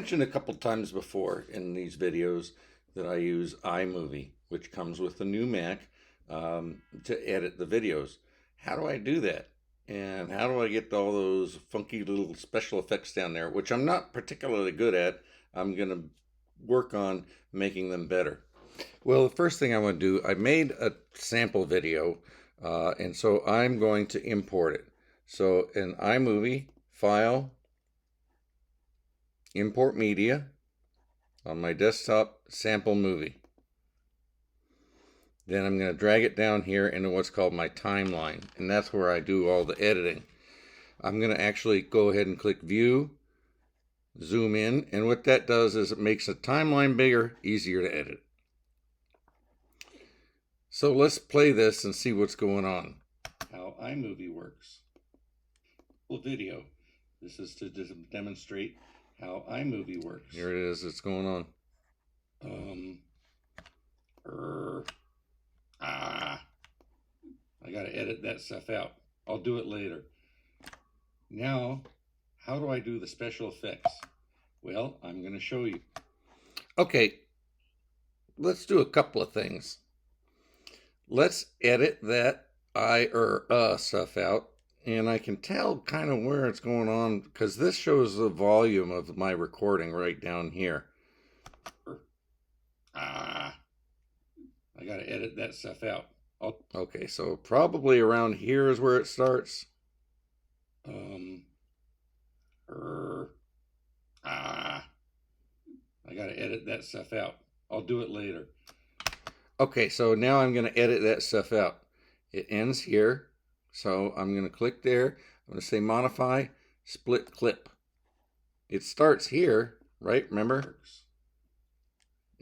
Mentioned a couple times before in these videos that I use iMovie, which comes with the new Mac, to edit the videos. How do I do that? And how do I get all those funky little special effects down there, which I'm not particularly good at? I'm going to work on making them better. Well, the first thing I want to do, I made a sample video, and so I'm going to import it. So in iMovie, File, Import Media, on my desktop, Sample Movie. Then I'm going to drag it down here into what's called my timeline, and that's where I do all the editing. I'm going to actually go ahead and click View, zoom in, and what that does is it makes the timeline bigger, easier to edit. So let's play this and see what's going on. How iMovie works. Well, video. This is to demonstrate how iMovie works. Here it is. It's going on. I got to edit that stuff out. I'll do it later. Now, how do I do the special effects? Well, I'm going to show you. Okay, let's do a couple of things. Let's edit that stuff out. And I can tell kind of where it's going on because this shows the volume of my recording right down here. I got to edit that stuff out. Okay, so probably around here is where it starts. I got to edit that stuff out. I'll do it later. Okay, so now I'm going to edit that stuff out. It ends here. So I'm going to click there. I'm going to say modify, split clip. It starts here, right? Remember?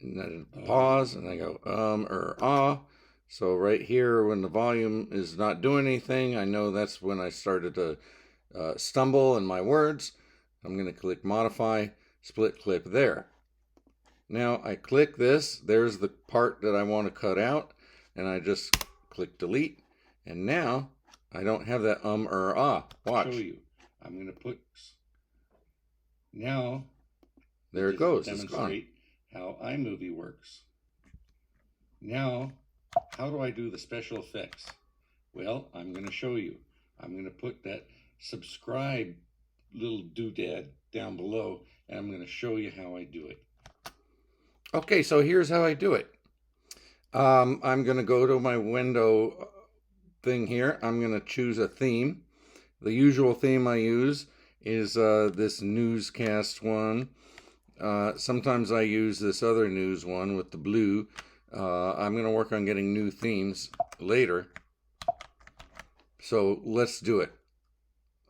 And then pause, and I go or ah. So right here, when the volume is not doing anything, I know that's when I started to stumble in my words. I'm going to click modify, split clip there. Now I click this. There's the part that I want to cut out, and I just click delete. And now I don't have that or ah. Watch. I'll show you. I'm going to put. Now, there it goes. It's gone. How iMovie works. Now, how do I do the special effects? Well, I'm going to show you. I'm going to put that subscribe little doodad down below, and I'm going to show you how I do it. Okay, so here's how I do it. I'm going to go to my window thing here. I'm going to choose a theme. The usual theme I use is this newscast one. Sometimes I use this other news one with the blue. I'm going to work on getting new themes later. So let's do it.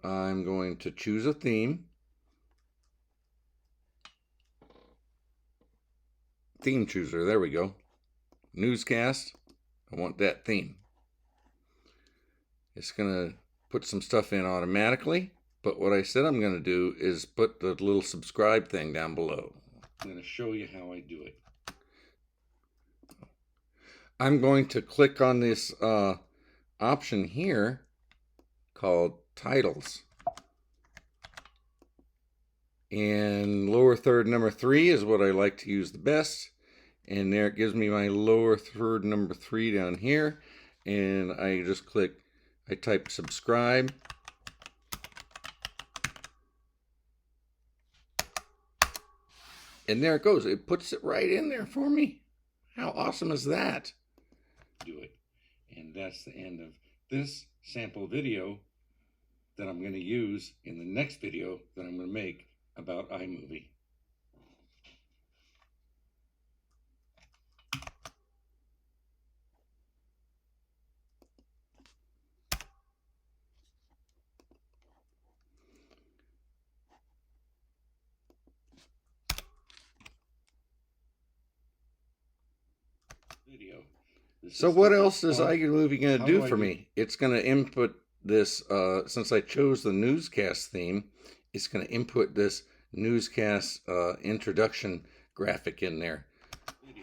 I'm going to choose a theme. Theme chooser, there we go. Newscast, I want that theme. It's going to put some stuff in automatically, but what I said I'm going to do is put the little subscribe thing down below. I'm going to show you how I do it. I'm going to click on this option here called titles. And lower third number 3 is what I like to use the best. And there it gives me my lower third number 3 down here. And I just click, I type subscribe. And there it goes. It puts it right in there for me. How awesome is that? Do it. And that's the end of this sample video that I'm going to use in the next video that I'm going to make about iMovie. Video. So what else is iMovie going to do for me? It's going to input this, since I chose the newscast theme, it's going to input this newscast introduction graphic in there.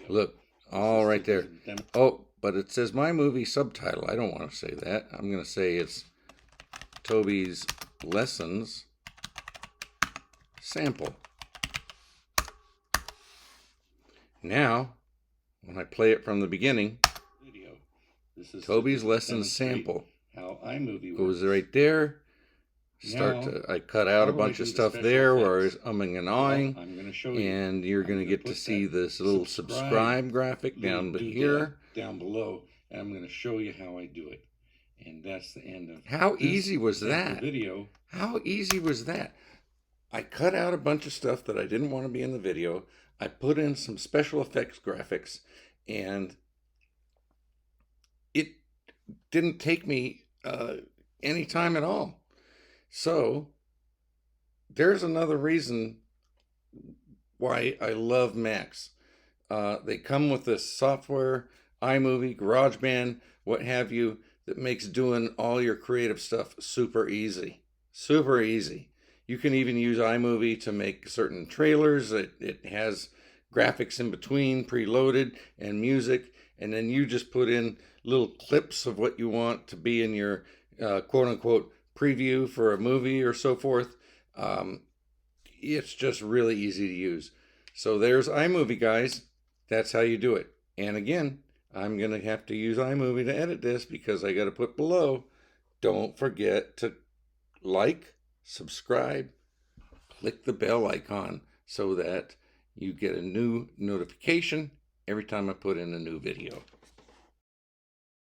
Look, all right there. Oh, but it says my movie subtitle. I don't want to say that. I'm going to say it's Toby's Lessons Sample. Now, when I play it from the beginning, this is Toby's lesson sample how iMovie goes right there. I cut out a bunch of stuff there where I was umming and ahhing, I'm going to show you. and you're going to get to see this little subscribe graphic down here. Down below, and I'm going to show you how I do it. And that's the end of How easy was that? Video. How easy was that? I cut out a bunch of stuff that I didn't want to be in the video. I put in some special effects graphics, and it didn't take me any time at all. So there's another reason why I love Macs. They come with this software, iMovie, GarageBand, what have you, that makes doing all your creative stuff super easy. Super easy. You can even use iMovie to make certain trailers. It has graphics in between, preloaded, and music, and then you just put in little clips of what you want to be in your quote-unquote preview for a movie or so forth. It's just really easy to use. So there's iMovie, guys. That's how you do it. And again, I'm going to have to use iMovie to edit this because I got to put below. Don't forget to like, subscribe, click the bell icon so that you get a new notification every time I put in a new video.